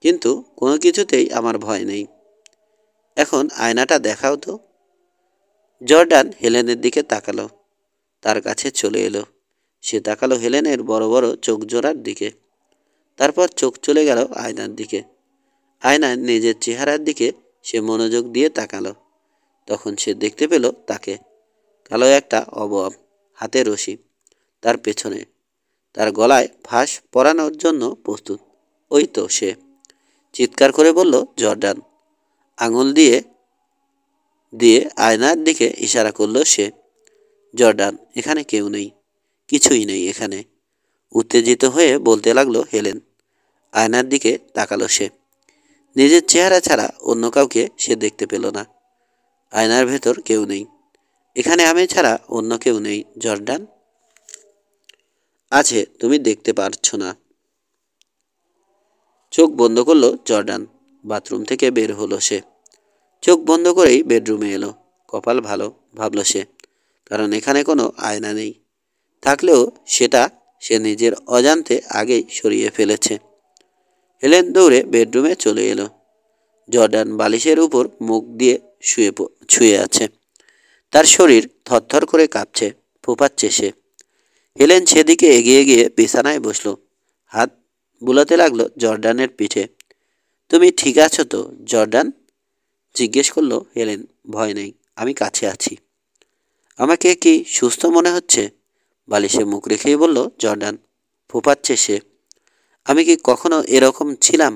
কিন্তু কোনো কিছুতেই আমার ভয় নেই। এখন আয়নাটা দেখাও তো। জর্ডান হেলেনের দিকে তাকালো, তার কাছে চলে এলো। সে তাকালো হেলেনের বড় বড় চোখ জোড়ার দিকে। তারপর চোখ চলে গেল আয়নার দিকে। আয়নায় নিজের চেহারার দিকে সে মনোযোগ দিয়ে তাকালো। তখন সে দেখতে পেল তাকে, কালো একটা অবয়ব, হাতে রশি, তার পেছনে। তার গলায় ফাঁস পরানোর জন্য প্রস্তুত। ওই তো সে, চিৎকার করে বলল জর্ডান। আঙুল দিয়ে দিয়ে আয়নার দিকে ইশারা করল সে। জর্ডান, এখানে কেউ নেই, কিছুই নেই এখানে, উত্তেজিত হয়ে বলতে লাগলো হেলেন। আয়নার দিকে তাকালো সে। নিজের চেহারা ছাড়া অন্য কাউকে সে দেখতে পেল না। আয়নার ভেতর কেউ নেই, এখানে আমি ছাড়া অন্য কেউ নেই জর্ডান। আছে, তুমি দেখতে পারছো না। চোখ বন্ধ করলো জর্ডান। বাথরুম থেকে বের হলো সে। চোখ বন্ধ করেই বেডরুমে এলো। কপাল ভালো, ভাবল সে, কারণ এখানে কোনো আয়না নেই। থাকলেও সেটা সে নিজের অজান্তে আগেই সরিয়ে ফেলেছে। হেলেন দৌড়ে বেডরুমে চলে এলো। জর্ডান বালিশের উপর মুখ দিয়ে শুয়ে আছে। তার শরীর থরথর করে কাঁপছে, ফোঁপাচ্ছে সে। হেলেন সেদিকে এগিয়ে গিয়ে বিছানায় বসল। হাত বুলাতে লাগলো জর্ডানের পিঠে। তুমি ঠিক আছো তো জর্ডান? জিজ্ঞেস করলো হেলেন। ভয় নেই, আমি কাছে আছি। আমাকে কি সুস্থ মনে হচ্ছে? বালিশে মুখ রেখেই বলল জর্ডান। ফোঁপাচ্ছে সে। আমি কি কখনো এরকম ছিলাম?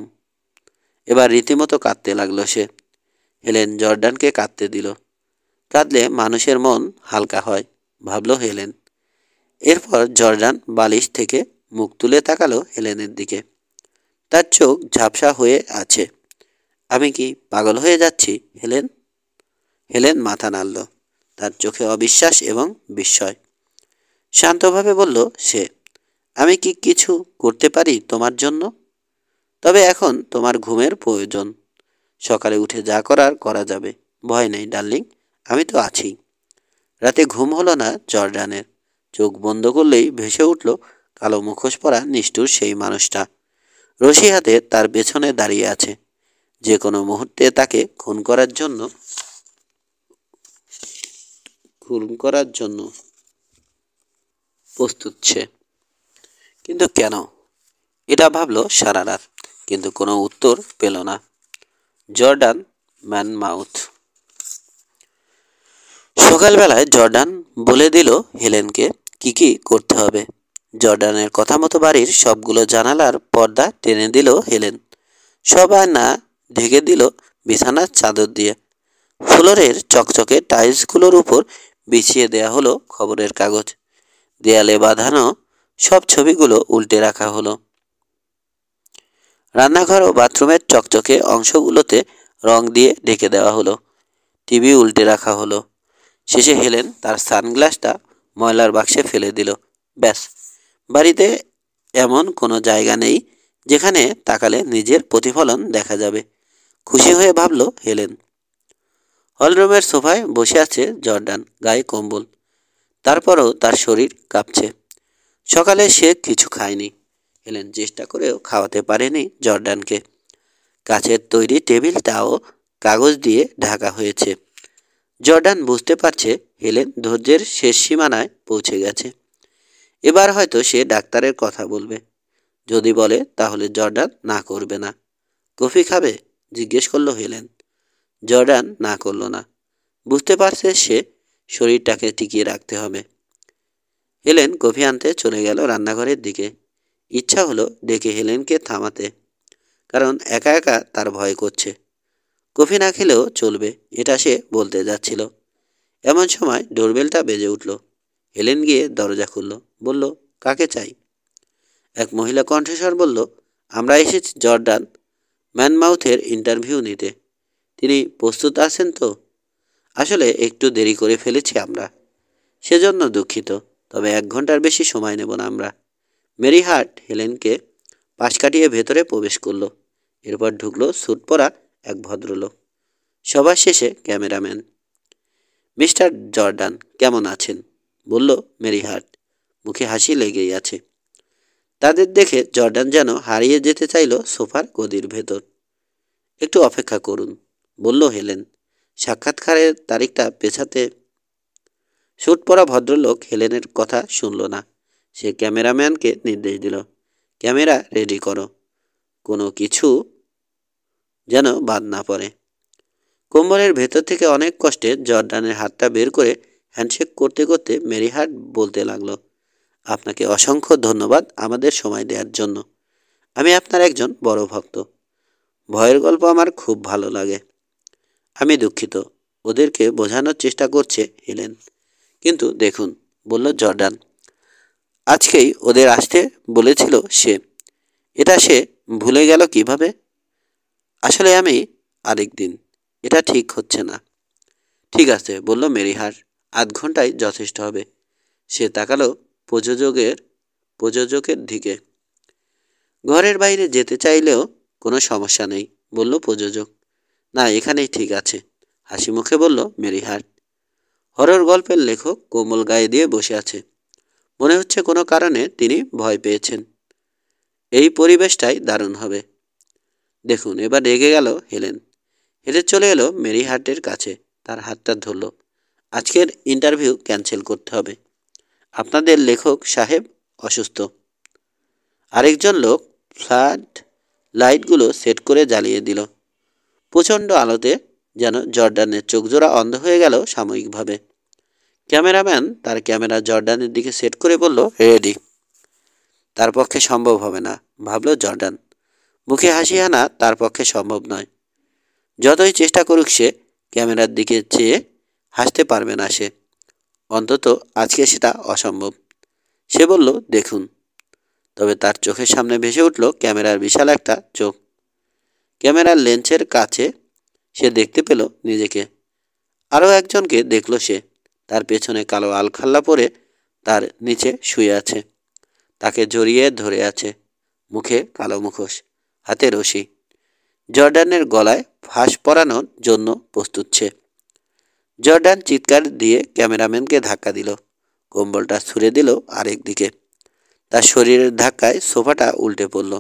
এবার রীতিমতো কাঁদতে লাগলো সে। হেলেন জর্ডানকে কাঁদতে দিল। কাঁদলে মানুষের মন হালকা হয়, ভাবল হেলেন। এরপর জর্ডান বালিশ থেকে মুখ তুলে তাকালো হেলেনের দিকে। তার চোখ ঝাপসা হয়ে আছে। আমি কি পাগল হয়ে যাচ্ছি হেলেন? হেলেন মাথা নাড়ল, তার চোখে অবিশ্বাস এবং বিস্ময়। শান্তভাবে বলল সে, আমি কি কিছু করতে পারি তোমার জন্য? তবে এখন তোমার ঘুমের প্রয়োজন। সকালে উঠে যা করার করা যাবে। ভয় নেই ডার্লিং, আমি তো আছি। রাতে ঘুম হলো না জর্ডানের। চোখ বন্ধ করলেই ভেসে উঠল কালো মুখোশ পরা নিষ্ঠুর সেই মানুষটা। রশি হাতে তার পেছনে দাঁড়িয়ে আছে। যে কোনো মুহূর্তে তাকে খুন করার জন্য প্রস্তুত সে। কিন্তু কেন? এটা ভাবলো সারা রাত, কিন্তু কোনো উত্তর পেল না। জর্ডান ম্যানমাউথ। সকালবেলায় জর্ডান বলে দিল হেলেনকে কি কি করতে হবে। জর্ডানের কথা মতো বাড়ির সবগুলো জানালার পর্দা টেনে দিল হেলেন। সব আয়না ঢেকে দিল বিছানার চাদর দিয়ে। ফ্লোরের চকচকে টাইলসগুলোর উপর বিছিয়ে দেয়া হলো খবরের কাগজ। দেয়ালে বাঁধানো সব ছবিগুলো উল্টে রাখা হলো। রান্নাঘর ও বাথরুমের চকচকে অংশগুলোতে রং দিয়ে ঢেকে দেওয়া হলো। টিভি উল্টে রাখা হলো। শেষে হেলেন তার সানগ্লাসটা ময়লার বাক্সে ফেলে দিল। ব্যাস, বাড়িতে এমন কোনো জায়গা নেই যেখানে তাকালে নিজের প্রতিফলন দেখা যাবে। খুশি হয়ে ভাবল হেলেন। হলরুমের সোফায় বসে আছে জর্ডান, গায়ে কম্বল। তারপরও তার শরীর কাঁপছে। সকালে সে কিছু খায়নি। হেলেন চেষ্টা করেও খাওয়াতে পারেনি জর্ডানকে। কাচের তৈরি টেবিলটাও কাগজ দিয়ে ঢাকা হয়েছে। জর্ডান বুঝতে পারছে হেলেন ধৈর্যের শেষ সীমানায় পৌঁছে গেছে। এবার হয়তো সে ডাক্তারের কথা বলবে। যদি বলে তাহলে জর্ডান না করবে না। কফি খাবে? জিজ্ঞেস করলো হেলেন। জর্ডান না করল না। বুঝতে পারছে সে শরীরটাকে টিকিয়ে রাখতে হবে। হেলেন কফি আনতে চলে গেল রান্নাঘরের দিকে। ইচ্ছা হলো ডেকে হেলেনকে থামাতে, কারণ একা একা তার ভয় করছে। কফি না খেলেও চলবে, এটা সে বলতে যাচ্ছিল। এমন সময় ডোরবেলটা বেজে উঠল। হেলেন গিয়ে দরজা খুলল, বলল, কাকে চাই? এক মহিলা কণ্ঠস্বর বলল, আমরা এসেছি জর্ডান ম্যানমাউথের ইন্টারভিউ নিতে। তিনি প্রস্তুত আছেন তো? আসলে একটু দেরি করে ফেলেছি আমরা, সেজন্য দুঃখিত। তবে 1 ঘন্টার বেশি সময় নেব না আমরা। মেরি হার্ট হেলেনকে পাশ কাটিয়ে ভেতরে প্রবেশ করলো। এরপর ঢুকলো স্যুট পরা এক ভদ্রলোক। সবার শেষে ক্যামেরাম্যান। মিস্টার জর্ডান কেমন আছেন? বলল মেরি হার্ট। মুখে হাসি লেগেই আছে। তাদের দেখে জর্ডান যেন হারিয়ে যেতে চাইল সোফার গদির ভেতর। একটু অপেক্ষা করুন, বলল হেলেন সাক্ষাৎকারের তারিখটা পেছাতে। স্যুট পরা ভদ্রলোক হেলেনের কথা শুনল না। সে ক্যামেরাম্যানকে নির্দেশ দিল, ক্যামেরা রেডি করো, কোনো কিছু যেন বাদ না পড়ে। কোমরের ভেতর থেকে অনেক কষ্টে জর্ডানের হাতটা বের করে হ্যান্ডশেক করতে করতে মেরি হার্ট বলতে লাগলো, আপনাকে অসংখ্য ধন্যবাদ আমাদের সময় দেওয়ার জন্য। আমি আপনার একজন বড় ভক্ত। ভয়ের গল্প আমার খুব ভালো লাগে। আমি দুঃখিত, ওদেরকে বোঝানোর চেষ্টা করছে হেলেন। কিন্তু দেখুন, বলল জর্ডান, আজকেই ওদের আসতে বলেছিল সে। এটা সে ভুলে গেল কিভাবে? আসলে আমি আরেকদিন, এটা ঠিক হচ্ছে না। ঠিক আছে, বলল মেরিহার, 8 ঘন্টায় যথেষ্ট হবে। সে তাকালো প্রযোজকের প্রযোজকের দিকে। ঘরের বাইরে যেতে চাইলেও কোনো সমস্যা নেই, বলল প্রযোজক। না, এখানেই ঠিক আছে, হাসি মুখে বলল মেরিহার। হরর গল্পের লেখক কোমল গায়ে দিয়ে বসে আছে। মনে হচ্ছে কোনো কারণে তিনি ভয় পেয়েছেন। এই পরিবেশটাই দারুণ হবে। দেখুন, এবার রেগে গেল হেলেন। হেঁটে চলে এলো মেরিহার্টের কাছে, তার হাতটা ধরল। আজকের ইন্টারভিউ ক্যান্সেল করতে হবে। আপনাদের লেখক সাহেব অসুস্থ। আরেকজন লোক ফ্লাড লাইটগুলো সেট করে জ্বালিয়ে দিল। প্রচণ্ড আলোতে যেন জর্ডানের চোখজোড়া অন্ধ হয়ে গেল সাময়িকভাবে। ক্যামেরাম্যান তার ক্যামেরা জর্ডানের দিকে সেট করে বলল, রেডি। তার পক্ষে সম্ভব হবে না, ভাবল জর্ডান। মুখে হাসি আনা তার পক্ষে সম্ভব নয়। যতই চেষ্টা করুক সে ক্যামেরার দিকে চেয়ে হাসতে পারবে না সে। অন্তত আজকে সেটা অসম্ভব। সে বলল, দেখুন। তবে তার চোখের সামনে ভেসে উঠল ক্যামেরার বিশাল একটা চোখ। ক্যামেরার লেন্সের কাছে সে দেখতে পেল নিজেকে। আরও একজনকে দেখল সে। তার পেছনে কালো আলখাল্লা পরে তার নিচে শুয়ে আছে। তাকে জড়িয়ে ধরে আছে। মুখে কালো মুখোশ, হাতে রশি। জর্ডানের গলায় ফাঁস পরানোর জন্য প্রস্তুত সে। জর্ডান চিৎকার দিয়ে ক্যামেরাম্যানকে ধাক্কা দিল। কম্বলটা ছুঁড়ে দিল আরেক দিকে। তার শরীরের ধাক্কায় সোফাটা উল্টে পড়ল।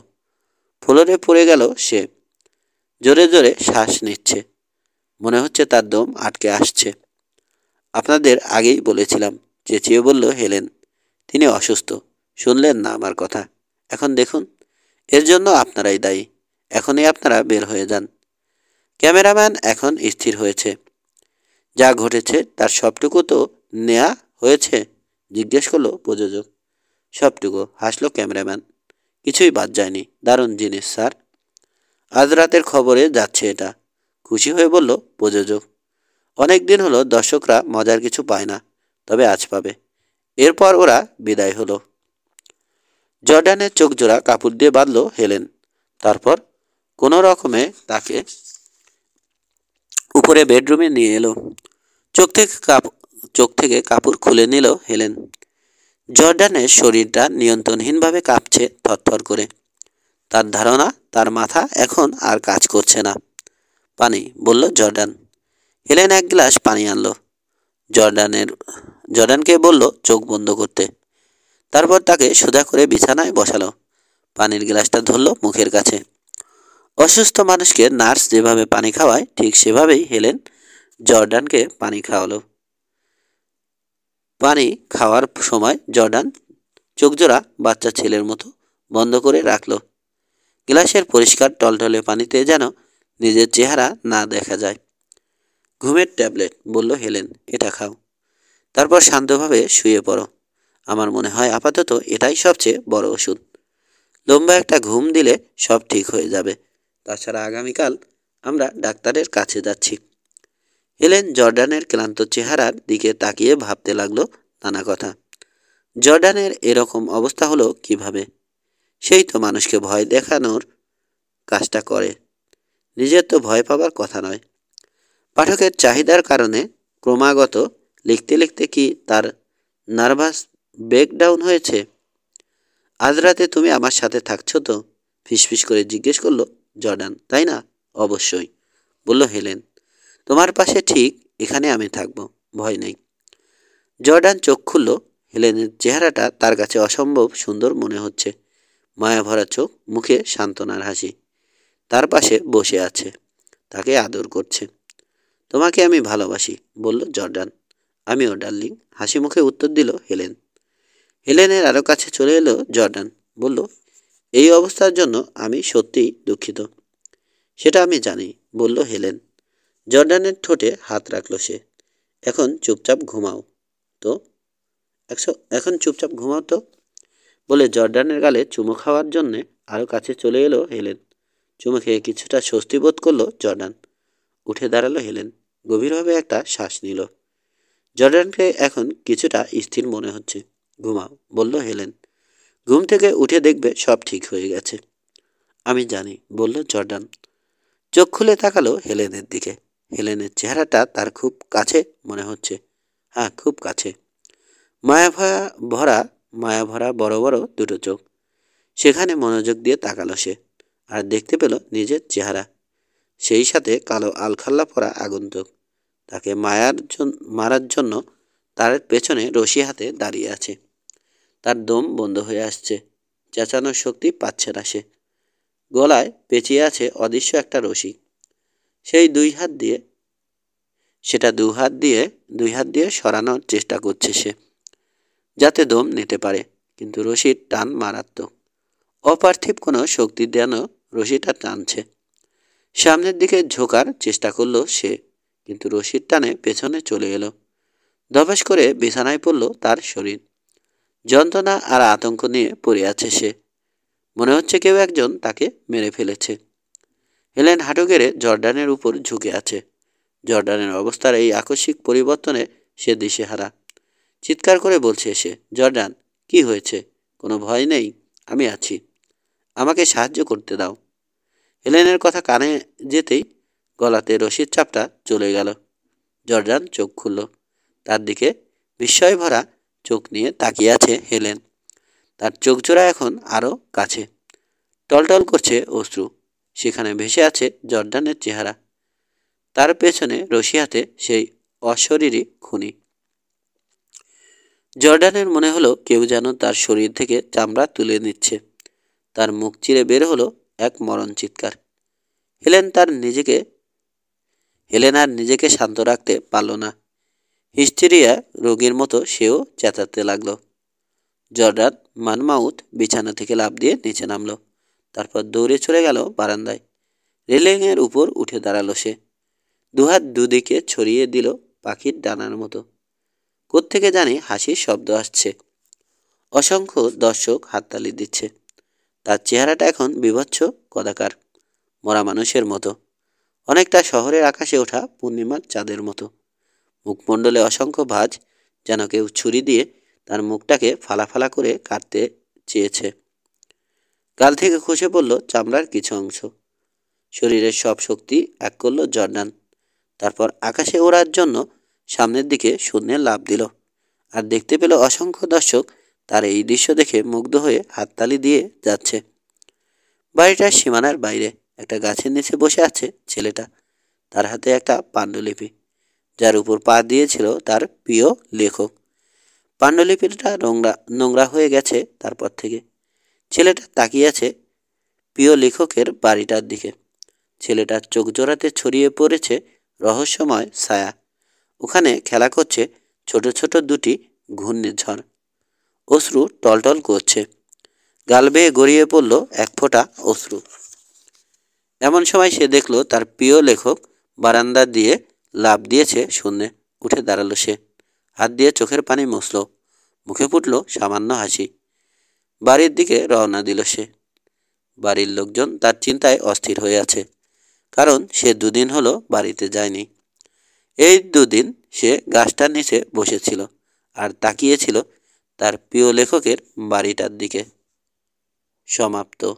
ফ্লোরে পড়ে গেল সে। জোরে জোরে শ্বাস নিচ্ছে। মনে হচ্ছে তার দম আটকে আসছে। আপনাদের আগেই বলেছিলাম, চেঁচিয়ে বলল হেলেন। তিনি অসুস্থ, শুনলেন না আমার কথা। এখন দেখুন, এর জন্য আপনারাই দায়ী। এখনই আপনারা বের হয়ে যান। ক্যামেরাম্যান এখন স্থির হয়েছে। যা ঘটেছে তার সবটুকু তো নেয়া হয়েছে, জিজ্ঞেস করলো প্রযোজক। সবটুকু, হাসলো ক্যামেরাম্যান। কিছুই বাদ যায়নি। দারুণ জিনিস স্যার। আজ রাতের খবরে যাচ্ছে এটা, খুশি হয়ে বলল প্রযোজক। অনেক দিন হলো দর্শকরা মজার কিছু পায় না, তবে আজ পাবে। এরপর ওরা বিদায় হলো। জর্ডানের চোখ জোড়া কাপড় দিয়ে বাঁধল হেলেন। তারপর কোনো রকমে তাকে উপরে বেডরুমে নিয়ে এলো। চোখ থেকে কাপড় খুলে নিল হেলেন। জর্ডানের শরীরটা নিয়ন্ত্রণহীনভাবে কাঁপছে থরথর করে। তার ধারণা তার মাথা এখন আর কাজ করছে না। পানি, বলল জর্ডান। হেলেন এক গ্লাস পানি আনলো। জর্ডানকে বলল চোখ বন্ধ করতে। তারপর তাকে সোজা করে বিছানায় বসালো। পানির গ্লাসটা ধরল মুখের কাছে। অসুস্থ মানুষকে নার্স যেভাবে পানি খাওয়ায় ঠিক সেভাবেই হেলেন জর্ডানকে পানি খাওয়ালো। পানি খাওয়ার সময় জর্ডান চোখজোড়া বাচ্চা ছেলের মতো বন্ধ করে রাখল। গ্লাসের পরিষ্কার টলটলে পানিতে যেন নিজের চেহারা না দেখা যায়। ঘুমের ট্যাবলেট, বলল হেলেন, এটা খাও। তারপর শান্তভাবে শুয়ে পড়ো। আমার মনে হয় আপাতত এটাই সবচেয়ে বড় ওষুধ। লম্বা একটা ঘুম দিলে সব ঠিক হয়ে যাবে। তাছাড়া আগামীকাল আমরা ডাক্তারের কাছে যাচ্ছি। হেলেন জর্ডানের ক্লান্ত চেহারার দিকে তাকিয়ে ভাবতে লাগলো নানা কথা। জর্ডানের এরকম অবস্থা হলো কিভাবে? সেই তো মানুষকে ভয় দেখানোর কাজটা করে, নিজের তো ভয় পাবার কথা নয়। পাঠকের চাহিদার কারণে ক্রমাগত লিখতে লিখতে কি তার নার্ভাস ব্রেকডাউন হয়েছে? আজ রাতে তুমি আমার সাথে থাকছো তো? ফিসফিস করে জিজ্ঞেস করলো জর্ডান। তাই না? অবশ্যই, বলল হেলেন। তোমার পাশে ঠিক এখানে আমি থাকবো, ভয় নেই। জর্ডান চোখ খুলল। হেলেনের চেহারাটা তার কাছে অসম্ভব সুন্দর মনে হচ্ছে। মায়াভরা চোখ, মুখে সান্ত্বনার হাসি। তার পাশে বসে আছে, তাকে আদর করছে। তোমাকে আমি ভালোবাসি, বলল জর্ডান। আমিও ডার্লিং, হাসি মুখে উত্তর দিল হেলেন। হেলেনের আরও কাছে চলে এলো জর্ডান, বলল, এই অবস্থার জন্য আমি সত্যিই দুঃখিত। সেটা আমি জানি, বলল হেলেন। জর্ডানের ঠোঁটে হাত রাখল সে। এখন চুপচাপ ঘুমাও তো। এখন চুপচাপ ঘুমাও তো। বলে জর্ডানের গালে চুমু খাওয়ার জন্যে আরও কাছে চলে এলো হেলেন। চুমু খেয়ে কিছুটা স্বস্তি বোধ করলো জর্ডান। উঠে দাঁড়ালো হেলেন। গভীরভাবে একটা শ্বাস নিল। জর্ডানকে এখন কিছুটা স্থির মনে হচ্ছে। ঘুমাও, বলল হেলেন। ঘুম থেকে উঠে দেখবে সব ঠিক হয়ে গেছে। আমি জানি, বলল জর্ডান। চোখ খুলে তাকালো হেলেনের দিকে। হেলেনের চেহারাটা তার খুব কাছে মনে হচ্ছে। হ্যাঁ, খুব কাছে। মায়া ভরা মায়া ভরা বড় বড় দুটো চোখ। সেখানে মনোযোগ দিয়ে তাকালো সে। আর দেখতে পেল নিজের চেহারা। সেই সাথে কালো আলখাল্লা পরা আগন্তুক তাকে মারার জন্য তার পেছনে রশি হাতে দাঁড়িয়ে আছে। তার দম বন্ধ হয়ে আসছে। চেঁচানোর শক্তি পাচ্ছে না সে। গলায় পেঁচিয়ে আছে অদৃশ্য একটা রশি। সেই সেটা দুই হাত দিয়ে সরানোর চেষ্টা করছে সে, যাতে দম নিতে পারে। কিন্তু রশির টান মারাত্মক। অপার্থিব কোনো শক্তি যেন রশিটা টানছে। সামনের দিকে ঝোঁকার চেষ্টা করলো সে, কিন্তু রশির টানে পেছনে চলে এলো। ধপাস করে বিছানায় পড়ল তার শরীর। যন্ত্রণা আর আতঙ্ক নিয়ে পড়ে আছে সে। মনে হচ্ছে কেউ একজন তাকে মেরে ফেলেছে। হেলেন হাঁটু গেড়ে জর্ডানের উপর ঝুঁকে আছে। জর্ডানের অবস্থার এই আকস্মিক পরিবর্তনে সে দিশেহারা। চিৎকার করে বলছে সে, জর্ডান, কি হয়েছে? কোনো ভয় নেই, আমি আছি। আমাকে সাহায্য করতে দাও। হেলেনের কথা কানে যেতেই গলাতে রশির চাপটা চলে গেল। জর্ডান চোখ খুলল। তার দিকে বিস্ময় ভরা চোখ নিয়ে তাকিয়ে আছে হেলেন। তার চোখ জোড়া এখন আরও কাছে। টলটল করছে অশ্রু। সেখানে ভেসে আছে জর্ডানের চেহারা। তার পেছনে রশি হাতে সেই অশরীরী খুনি। জর্ডানের মনে হলো কেউ যেন তার শরীর থেকে চামড়া তুলে নিচ্ছে। তার মুখ চিরে বের হলো এক মরণ চিৎকার। হেলেন আর নিজেকে শান্ত রাখতে পারল না। হিস্টেরিয়া রোগীর মতো সেও চেঁচাতে লাগলো। জর্ডান মানমাউথ বিছানা থেকে লাফ দিয়ে নিচে নামলো। তারপর দৌড়ে চলে গেল বারান্দায়। রেলিংয়ের উপর উঠে দাঁড়ালো সে। দুহাত দুদিকে ছড়িয়ে দিল পাখির ডানার মতো। কোত্থেকে জানি হাসির শব্দ আসছে। অসংখ্য দর্শক হাততালি দিচ্ছে। তার চেহারাটা এখন বীভৎস কদাকার, মরা মানুষের মতো। অনেকটা শহরের আকাশে ওঠা পূর্ণিমার চাঁদের মতো। মুখমণ্ডলে অসংখ্য ভাঁজ, যেন কেউ ছুরি দিয়ে তার মুখটাকে ফালা ফালা করে কাটতে চেয়েছে। গাল থেকে খসে পড়ল চামড়ার কিছু অংশ। শরীরের সব শক্তি এক করল জর্ডান। তারপর আকাশে ওড়ার জন্য সামনের দিকে শূন্যে লাফ দিল। আর দেখতে পেল অসংখ্য দর্শক তার এই দৃশ্য দেখে মুগ্ধ হয়ে হাততালি দিয়ে যাচ্ছে। বাড়িটার সীমানার বাইরে একটা গাছের নিচে বসে আছে ছেলেটা। তার হাতে একটা পাণ্ডুলিপি, যার উপর পা দিয়েছিল তার প্রিয় লেখক। পাণ্ডুলিপিটা নোংরা হয়ে গেছে তারপর থেকে। ছেলেটা তাকিয়ে আছে প্রিয় লেখকের বাড়িটার দিকে। ছেলেটার চোখ জোড়াতে ছড়িয়ে পড়েছে রহস্যময় ছায়া। ওখানে খেলা করছে ছোট ছোট দুটি ঘূর্ণিঝড়। অশ্রু টলটল করছে। গাল বেয়ে গড়িয়ে পড়ল এক ফোঁটা অশ্রু। এমন সময় সে দেখল তার প্রিয় লেখক বারান্দা দিয়ে লাফ দিয়েছে শূন্যে। উঠে দাঁড়ালো সে। হাত দিয়ে চোখের পানি মুছল। মুখে ফুটল সামান্য হাসি। বাড়ির দিকে রওনা দিল সে। বাড়ির লোকজন তার চিন্তায় অস্থির হয়ে আছে, কারণ সে দুদিন হলো বাড়িতে যায়নি। এই দুদিন সে গাছটার নিচে বসেছিল আর তাকিয়েছিল তার প্রিয় লেখকের বাড়িটার দিকে। সমাপ্ত।